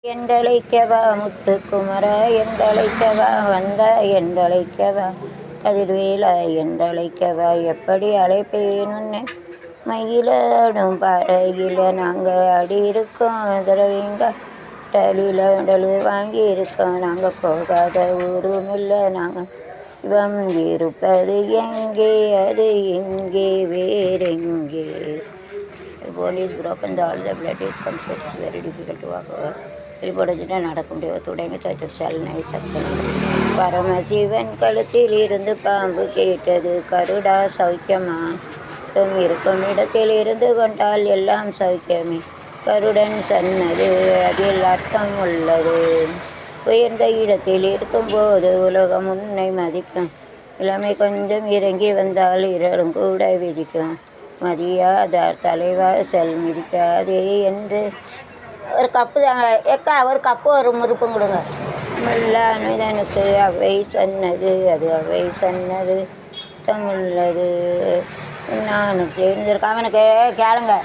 என்றழைக்கவா முத்துக்குமரா என்றழைக்கவா வந்தா என்றழைக்கவா கதிர்வேலா என்றழைக்கவா எப்படி அழைப்பேன் உன்னை மயிலாடும் பாறையில் நாங்கள் ஆடி இருக்கோம் தடவைங்க டலியில் டலு வாங்கி இருக்கோம் நாங்கள் போகாத ஊரும் இல்லை நாங்கள் இவன் இருப்பது எங்கே அது எங்கே வேறெங்கே bone is broken, all the blood is comes out. It's very difficult to walk over. வெளிப்படைச்சுட்டா நடக்க முடியாது துடைங்க சல்னை சத்தனை பரமசிவன் கழுத்தில் இருந்து பாம்பு கேட்டது கருடா சௌக்கியமா இருக்கும் இடத்தில் இருந்து கொண்டால் எல்லாம் சௌக்கியமே கருடன் சொன்னது அதில் அர்த்தம் உள்ளது உயர்ந்த இடத்தில் இருக்கும்போது உலகம் உன்னை மதிக்கும் இளமை கொஞ்சம் இறங்கி வந்தால் இரடும் கூட விதிக்கும் மதியாதார் தலைவாசல் மிதிக்காதே என்று ஒரு கப்பு தாங்க ஏக்கா ஒரு கப்பு ஒரு முறுப்பும் கொடுங்க மல்லானுதனுக்கு அவை சொன்னது அது அவை சொன்னது தமிழது நானும் சேர்ந்திருக்க அவனுக்கு கேளுங்க